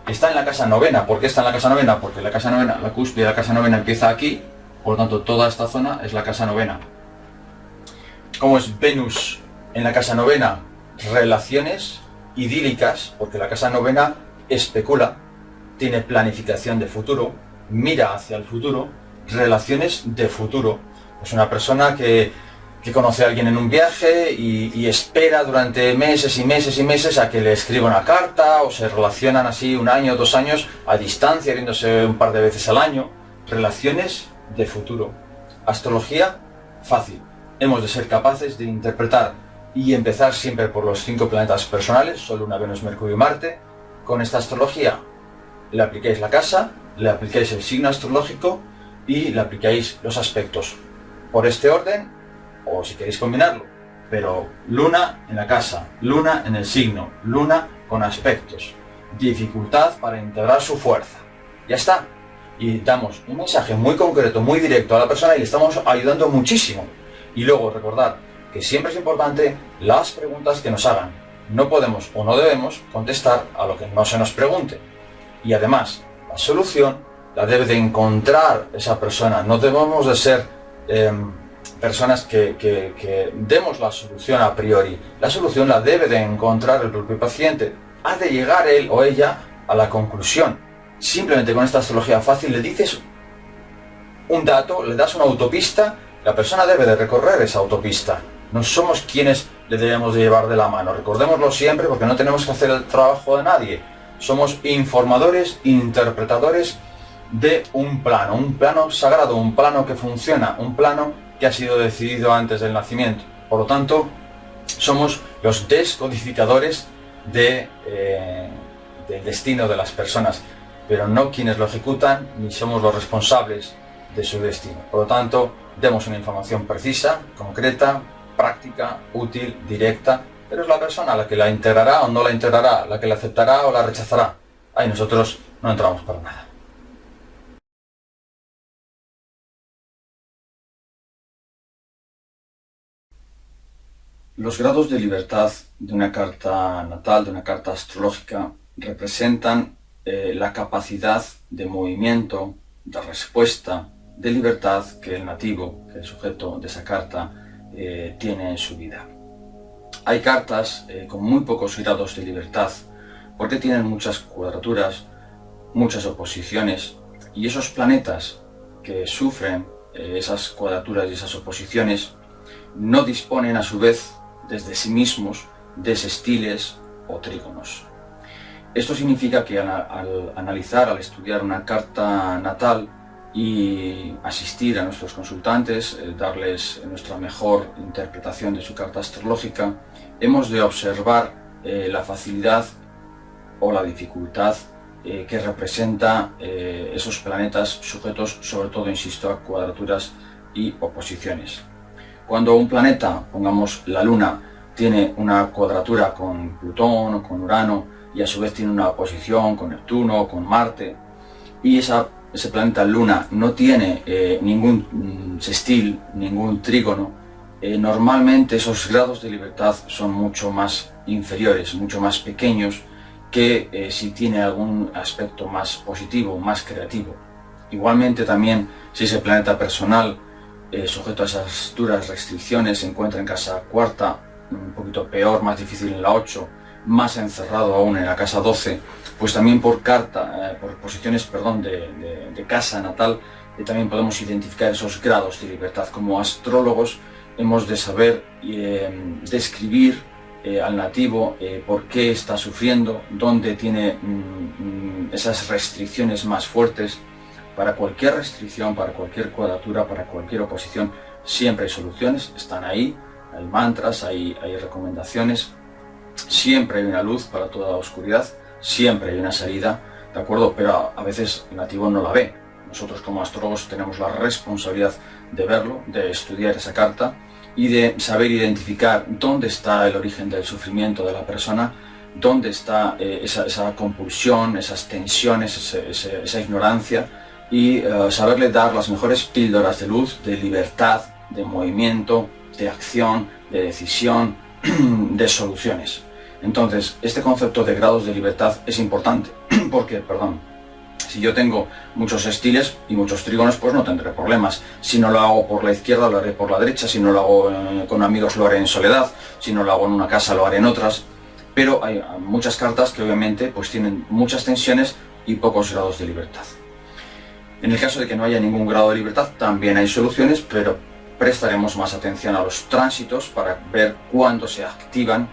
Está en la casa novena. ¿Por qué está en la casa novena? Porque la casa novena, la cúspide de la casa novena empieza aquí, por lo tanto toda esta zona es la casa novena. ¿Cómo es Venus en la casa novena? Relaciones idílicas, porque la casa novena especula, tiene planificación de futuro, mira hacia el futuro, relaciones de futuro. Es una persona que conoce a alguien en un viaje y espera durante meses y meses y meses a que le escriba una carta, o se relacionan así 1 año, 2 años a distancia, viéndose un par de veces al año. Relaciones de futuro. Astrología fácil. Hemos de ser capaces de interpretar y empezar siempre por los 5 planetas personales, Sol, Luna, Venus, Mercurio y Marte. Con esta astrología le aplicáis la casa, le aplicáis el signo astrológico y le aplicáis los aspectos por este orden, o si queréis combinarlo, pero Luna en la casa, Luna en el signo, Luna con aspectos, dificultad para integrar su fuerza. Ya está. Y damos un mensaje muy concreto, muy directo a la persona y le estamos ayudando muchísimo. Y luego recordad que siempre es importante las preguntas que nos hagan. No podemos o no debemos contestar a lo que no se nos pregunte. Y además, la solución la debe de encontrar esa persona. No debemos de ser personas que demos la solución a priori. La solución la debe de encontrar el propio paciente. Ha de llegar él o ella a la conclusión. Simplemente con esta astrología fácil le dices un dato, le das una autopista, la persona debe de recorrer esa autopista. No somos quienes le debemos de llevar de la mano. Recordémoslo siempre, porque no tenemos que hacer el trabajo de nadie. Somos informadores, interpretadores de un plano sagrado, un plano que funciona, un plano que ha sido decidido antes del nacimiento. Por lo tanto, somos los descodificadores del destino de las personas, pero no quienes lo ejecutan, ni somos los responsables de su destino. Por lo tanto, demos una información precisa, concreta, práctica, útil, directa, pero es la persona la que la integrará o no la integrará, la que la aceptará o la rechazará. Ahí nosotros no entramos para nada. Los grados de libertad de una carta natal, de una carta astrológica, representan la capacidad de movimiento, de respuesta, de libertad que el nativo, que el sujeto de esa carta, tiene en su vida. Hay cartas con muy pocos grados de libertad porque tienen muchas cuadraturas, muchas oposiciones, y esos planetas que sufren esas cuadraturas y esas oposiciones no disponen a su vez desde sí mismos de sextiles o trígonos. Esto significa que al analizar, al estudiar una carta natal y asistir a nuestros consultantes, darles nuestra mejor interpretación de su carta astrológica, hemos de observar la facilidad o la dificultad que representa esos planetas sujetos, sobre todo, insisto, a cuadraturas y oposiciones. Cuando un planeta, pongamos la Luna, tiene una cuadratura con Plutón o con Urano y a su vez tiene una oposición con Neptuno o con Marte, y ese planeta Luna no tiene ningún sextil, ningún trígono, normalmente esos grados de libertad son mucho más inferiores, mucho más pequeños que si tiene algún aspecto más positivo, más creativo. Igualmente también, si ese planeta personal sujeto a esas duras restricciones se encuentra en casa cuarta, un poquito peor, más difícil en la 8, más encerrado aún en la casa 12, pues también por posiciones de casa natal, también podemos identificar esos grados de libertad. Como astrólogos hemos de saber describir al nativo por qué está sufriendo, dónde tiene esas restricciones más fuertes. Para cualquier restricción, para cualquier cuadratura, para cualquier oposición, siempre hay soluciones, están ahí, hay mantras, hay recomendaciones, siempre hay una luz para toda la oscuridad, siempre hay una salida, ¿de acuerdo? Pero a veces el nativo no la ve. Nosotros como astrólogos tenemos la responsabilidad de verlo, de estudiar esa carta y de saber identificar dónde está el origen del sufrimiento de la persona, dónde está esa compulsión, esas tensiones, esa ignorancia, y saberle dar las mejores píldoras de luz, de libertad, de movimiento, de acción, de decisión, de soluciones. Entonces, este concepto de grados de libertad es importante porque, si yo tengo muchos estiles y muchos trígonos, pues no tendré problemas. Si no lo hago por la izquierda, lo haré por la derecha. Si no lo hago con amigos, lo haré en soledad. Si no lo hago en una casa, lo haré en otras. Pero hay muchas cartas que obviamente pues tienen muchas tensiones y pocos grados de libertad. En el caso de que no haya ningún grado de libertad, también hay soluciones, pero prestaremos más atención a los tránsitos para ver cuándo se activan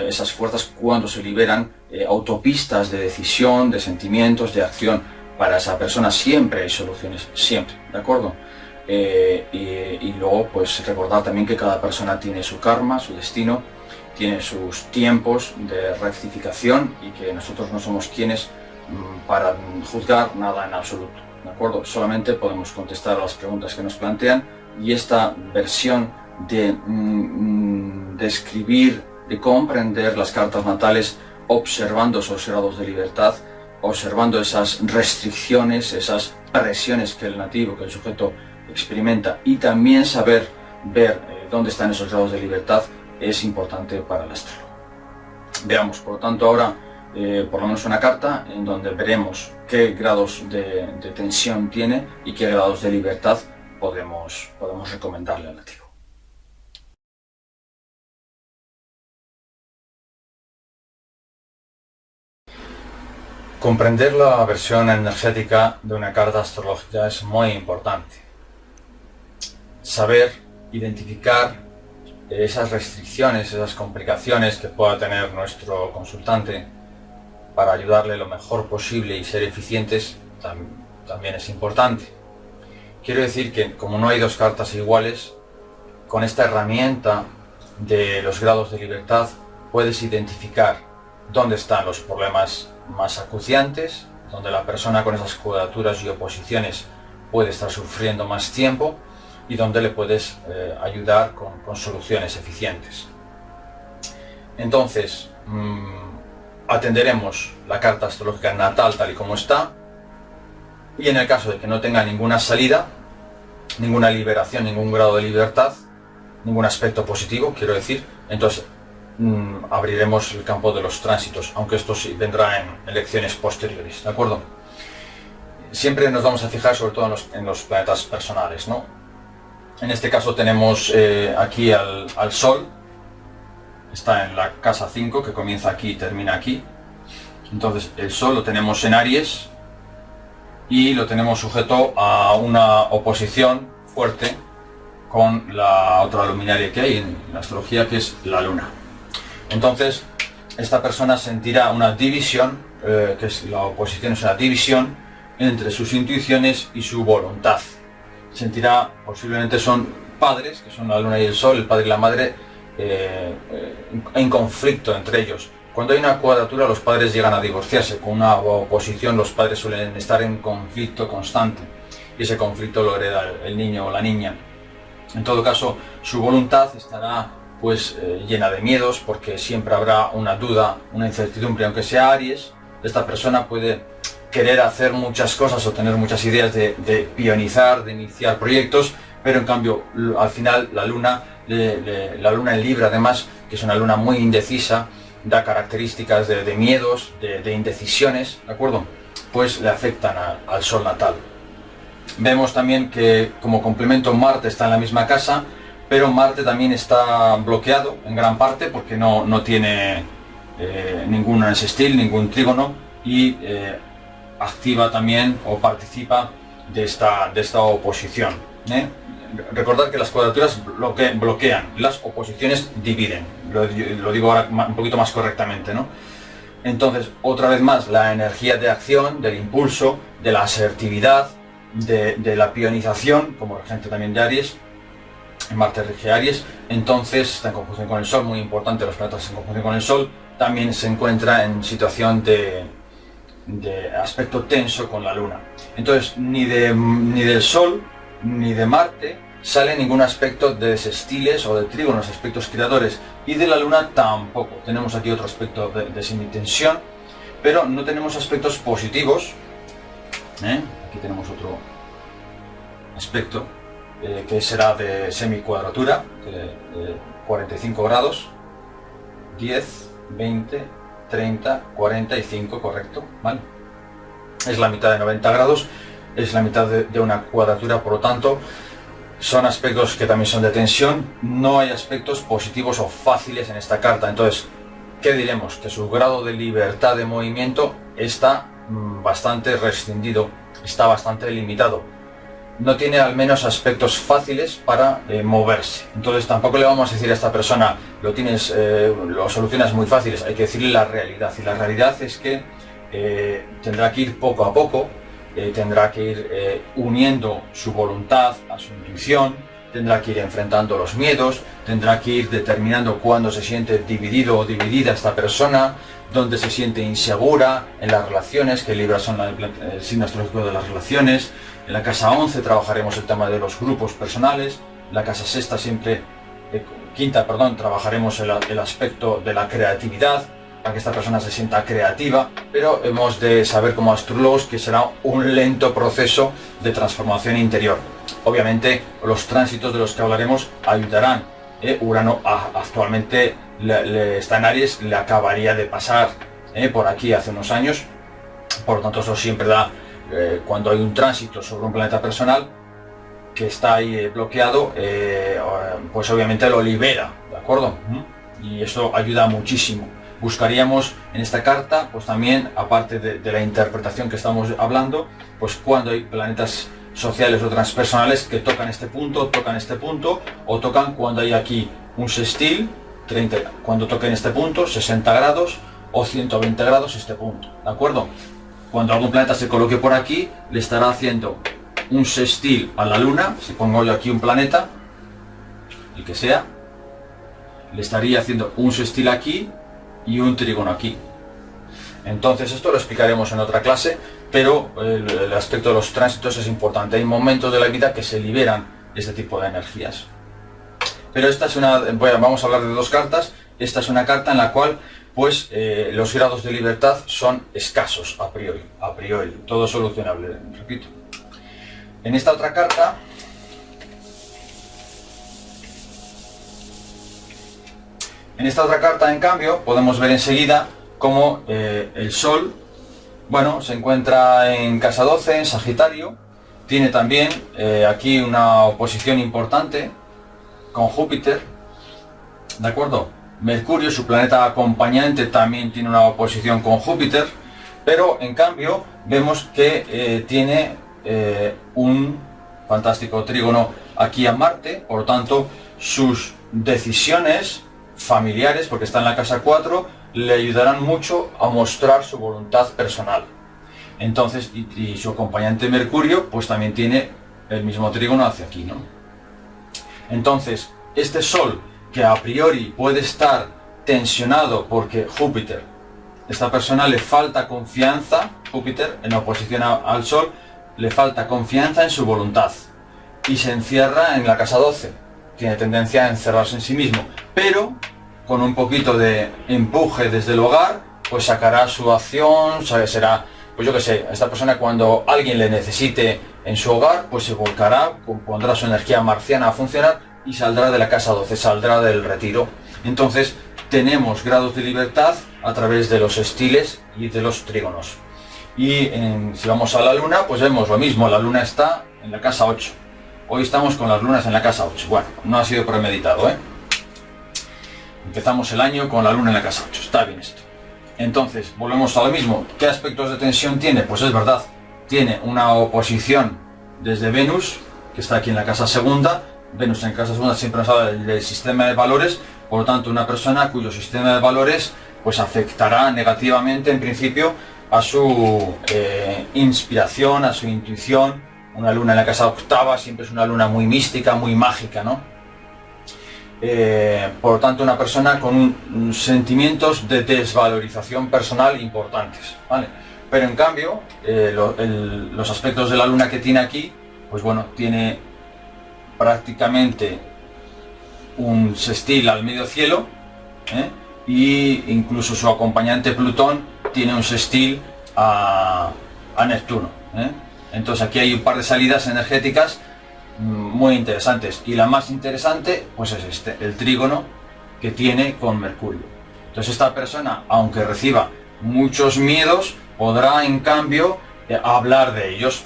esas fuerzas, cuándo se liberan autopistas de decisión, de sentimientos, de acción. Para esa persona siempre hay soluciones, siempre, ¿de acuerdo? Y luego pues recordar también que cada persona tiene su karma, su destino, tiene sus tiempos de rectificación y que nosotros no somos quienes para juzgar nada en absoluto, ¿de acuerdo? Solamente podemos contestar a las preguntas que nos plantean, y esta versión de escribir, de comprender las cartas natales observando esos grados de libertad, observando esas restricciones, esas presiones que el nativo, que el sujeto experimenta, y también saber ver dónde están esos grados de libertad, es importante para el astrólogo. Veamos, por lo tanto, ahora por lo menos una carta en donde veremos qué grados de tensión tiene y qué grados de libertad podemos recomendarle al nativo. Comprender la versión energética de una carta astrológica es muy importante. Saber identificar esas restricciones, esas complicaciones que pueda tener nuestro consultante para ayudarle lo mejor posible y ser eficientes también es importante. Quiero decir que como no hay dos cartas iguales, con esta herramienta de los grados de libertad puedes identificar dónde están los problemas más acuciantes, donde la persona con esas cuadraturas y oposiciones puede estar sufriendo más tiempo y donde le puedes ayudar con soluciones eficientes. Entonces, atenderemos la carta astrológica natal tal y como está, y en el caso de que no tenga ninguna salida, ninguna liberación, ningún grado de libertad, ningún aspecto positivo, quiero decir, entonces abriremos el campo de los tránsitos, aunque esto sí vendrá en elecciones posteriores, ¿de acuerdo? Siempre nos vamos a fijar sobre todo en los planetas personales, ¿no? En este caso tenemos aquí al Sol, está en la casa 5, que comienza aquí y termina aquí. Entonces el Sol lo tenemos en Aries y lo tenemos sujeto a una oposición fuerte con la otra luminaria que hay en la astrología, que es la Luna. Entonces esta persona sentirá una división, que es la oposición, es una división entre sus intuiciones y su voluntad. Sentirá, posiblemente son padres, que son la Luna y el Sol, el padre y la madre, en conflicto entre ellos. Cuando hay una cuadratura, los padres llegan a divorciarse. Con una oposición, los padres suelen estar en conflicto constante, y ese conflicto lo hereda el niño o la niña. En todo caso, su voluntad estará pues llena de miedos, porque siempre habrá una duda, una incertidumbre. Aunque sea Aries, esta persona puede querer hacer muchas cosas o tener muchas ideas de pionizar, de iniciar proyectos, pero en cambio al final la Luna en Libra, además, que es una luna muy indecisa, da características de miedos, de indecisiones, ¿de acuerdo? Pues le afectan al Sol natal. Vemos también que como complemento Marte está en la misma casa, pero Marte también está bloqueado en gran parte porque no tiene ningún sextil, ningún trígono, y activa también o participa de esta oposición. Recordad que las cuadraturas bloquean, las oposiciones dividen. Lo digo ahora un poquito más correctamente, ¿no? Entonces, otra vez más, la energía de acción, del impulso, de la asertividad, de la pionización, como regente también de Aries, Marte rige Aries, entonces está en conjunción con el Sol, muy importante, los planetas en conjunción con el Sol, también se encuentra en situación de aspecto tenso con la Luna. Entonces, ni del Sol ni de Marte sale ningún aspecto de sextiles o de trígonos, aspectos creadores, y de la luna tampoco. Tenemos aquí otro aspecto de semitensión, pero no tenemos aspectos positivos. Aquí tenemos otro aspecto que será de semicuadratura, de 45 grados, 10, 20, 30, 45, correcto, ¿vale? Es la mitad de 90 grados, es la mitad de una cuadratura, por lo tanto, son aspectos que también son de tensión. No hay aspectos positivos o fáciles en esta carta. Entonces, ¿qué diremos? Que su grado de libertad de movimiento está bastante restringido, está bastante limitado. No tiene al menos aspectos fáciles para moverse. Entonces tampoco le vamos a decir a esta persona lo solucionas muy fáciles. Hay que decirle la realidad, y la realidad es que tendrá que ir poco a poco, tendrá que ir uniendo su voluntad a su intuición, tendrá que ir enfrentando los miedos, tendrá que ir determinando cuándo se siente dividido o dividida esta persona, dónde se siente insegura en las relaciones, que Libra son el signo astrológico de las relaciones. En la casa 11 trabajaremos el tema de los grupos personales, en la casa quinta, trabajaremos el aspecto de la creatividad, para que esta persona se sienta creativa, pero hemos de saber como astrólogos que será un lento proceso de transformación interior. Obviamente los tránsitos de los que hablaremos ayudarán. Urano actualmente está en Aries, le acabaría de pasar por aquí hace unos años, por lo tanto eso siempre da, cuando hay un tránsito sobre un planeta personal que está ahí bloqueado, pues obviamente lo libera, ¿de acuerdo? Y eso ayuda muchísimo. Buscaríamos en esta carta, pues también, aparte de la interpretación que estamos hablando, pues cuando hay planetas sociales o transpersonales que tocan este punto, o tocan cuando hay aquí un sextil, 30, cuando toquen este punto, 60 grados, o 120 grados este punto, ¿de acuerdo? Cuando algún planeta se coloque por aquí, le estará haciendo un sextil a la luna. Si pongo yo aquí un planeta, el que sea, le estaría haciendo un sextil aquí y un trígono aquí. Entonces esto lo explicaremos en otra clase, pero el aspecto de los tránsitos es importante. Hay momentos de la vida que se liberan este tipo de energías. Pero esta es vamos a hablar de dos cartas. Esta es una carta en la cual pues los grados de libertad son escasos a priori, todo solucionable, repito. En esta otra carta en cambio, podemos ver enseguida cómo el Sol, bueno, se encuentra en casa 12, en Sagitario. Tiene también aquí una oposición importante con Júpiter, ¿de acuerdo? Mercurio, su planeta acompañante, también tiene una oposición con Júpiter, pero en cambio vemos que tiene un fantástico trígono aquí a Marte. Por lo tanto, sus decisiones familiares, porque está en la casa 4, le ayudarán mucho a mostrar su voluntad personal. Entonces, y su acompañante Mercurio, pues también tiene el mismo trígono hacia aquí, ¿no? Entonces, este Sol, que a priori puede estar tensionado porque Júpiter, esta persona le falta confianza, Júpiter en oposición al Sol, le falta confianza en su voluntad y se encierra en la casa 12, tiene tendencia a encerrarse en sí mismo, pero con un poquito de empuje desde el hogar, pues sacará su acción, será, pues yo que sé, esta persona cuando alguien le necesite en su hogar, pues se volcará, pondrá su energía marciana a funcionar y saldrá de la casa 12, saldrá del retiro. Entonces tenemos grados de libertad a través de los sextiles y de los trígonos. Y si vamos a la luna, pues vemos lo mismo, la luna está en la casa 8. Hoy estamos con las lunas en la casa 8. Bueno, no ha sido premeditado, ¿eh? Empezamos el año con la luna en la casa 8, está bien esto. Entonces, volvemos a lo mismo. ¿Qué aspectos de tensión tiene? Pues es verdad, tiene una oposición desde Venus, que está aquí en la casa segunda. Venus en casa segunda siempre nos habla del sistema de valores, por lo tanto una persona cuyo sistema de valores pues afectará negativamente en principio a su inspiración, a su intuición. Una luna en la casa octava siempre es una luna muy mística, muy mágica, ¿no? Por lo tanto una persona con sentimientos de desvalorización personal importantes, ¿vale? Pero en cambio los aspectos de la luna que tiene aquí, pues bueno, tiene prácticamente un sextil al medio cielo, y incluso su acompañante Plutón tiene un sextil a Neptuno. Entonces aquí hay un par de salidas energéticas muy interesantes, y la más interesante pues es el trígono que tiene con Mercurio. Entonces esta persona, aunque reciba muchos miedos, podrá en cambio hablar de ellos.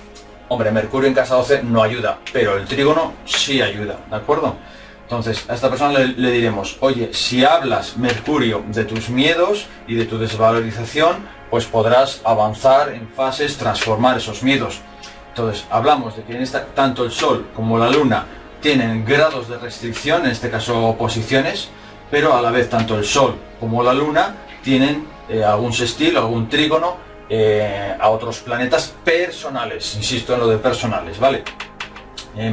Hombre, Mercurio en casa 12 no ayuda, pero el trígono sí ayuda, ¿de acuerdo? Entonces a esta persona le diremos, oye, si hablas, Mercurio, de tus miedos y de tu desvalorización, pues podrás avanzar en fases, transformar esos miedos. Entonces hablamos de que tanto el Sol como la Luna tienen grados de restricción, en este caso posiciones, pero a la vez tanto el Sol como la Luna tienen algún sextil, algún trígono a otros planetas personales. Insisto en lo de personales, ¿vale?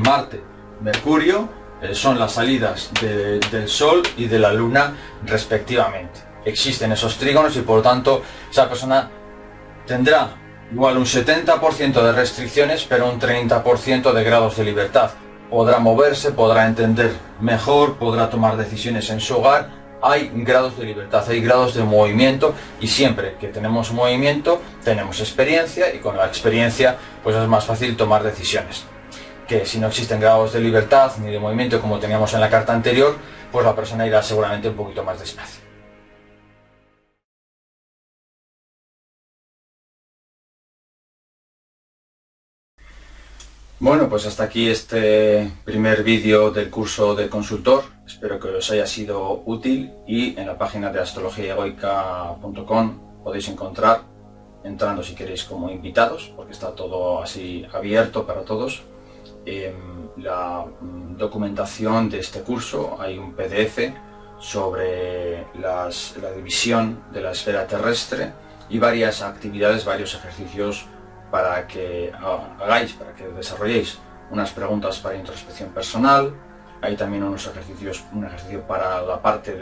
Marte, Mercurio son las salidas del Sol y de la Luna respectivamente. Existen esos trígonos y por lo tanto esa persona tendrá igual un 70% de restricciones, pero un 30% de grados de libertad. Podrá moverse, podrá entender mejor, podrá tomar decisiones en su hogar. Hay grados de libertad, hay grados de movimiento, y siempre que tenemos movimiento tenemos experiencia, y con la experiencia pues es más fácil tomar decisiones. Que si no existen grados de libertad ni de movimiento como teníamos en la carta anterior, pues la persona irá seguramente un poquito más despacio. Bueno, pues hasta aquí este primer vídeo del curso de consultor. Espero que os haya sido útil, y en la página de astrologiaegoica.com podéis encontrar, entrando si queréis como invitados, porque está todo así abierto para todos, la documentación de este curso. Hay un PDF sobre la división de la esfera terrestre y varias actividades, varios ejercicios para que hagáis, para que desarrolléis unas preguntas para introspección personal. Hay también un ejercicio para la parte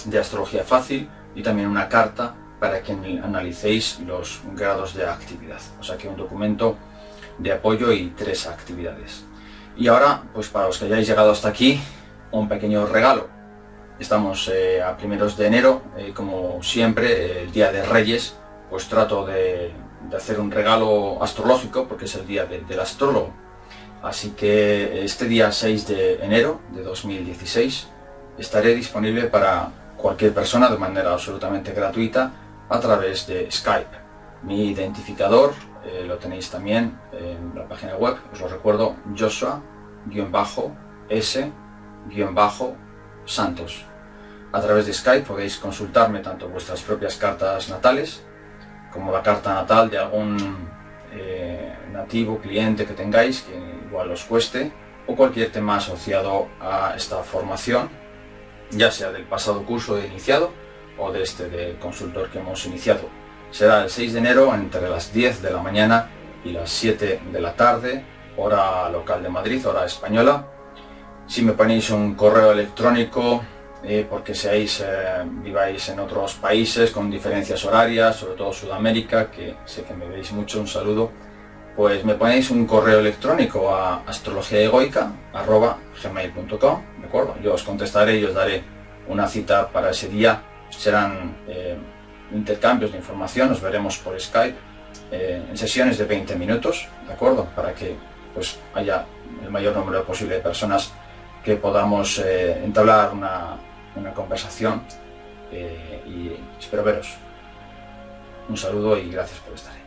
de astrología fácil, y también una carta para que analicéis los grados de actividad. O sea que un documento de apoyo y 3 actividades. Y ahora, pues para los que hayáis llegado hasta aquí, un pequeño regalo. Estamos a primeros de enero, como siempre, el día de Reyes, pues trato de hacer un regalo astrológico, porque es el día del astrólogo. Así que este día 6 de enero de 2016 estaré disponible para cualquier persona de manera absolutamente gratuita a través de Skype. Mi identificador lo tenéis también en la página web, os lo recuerdo, Joshua-S-Santos. A través de Skype podéis consultarme tanto vuestras propias cartas natales, como la carta natal de algún nativo, cliente que tengáis, que igual os cueste, o cualquier tema asociado a esta formación, ya sea del pasado curso de iniciado o de este de consultor que hemos iniciado. Será el 6 de enero entre las 10 de la mañana y las 7 de la tarde, hora local de Madrid, hora española. Si me ponéis un correo electrónico, porque viváis en otros países con diferencias horarias, sobre todo Sudamérica, que sé que me veis mucho, un saludo, pues me ponéis un correo electrónico a astrologiaegoica@gmail.com, ¿de acuerdo? Yo os contestaré y os daré una cita para ese día. Serán intercambios de información, nos veremos por Skype en sesiones de 20 minutos, ¿de acuerdo? Para que pues haya el mayor número posible de personas que podamos entablar una conversación, y espero veros. Un saludo y gracias por estar ahí.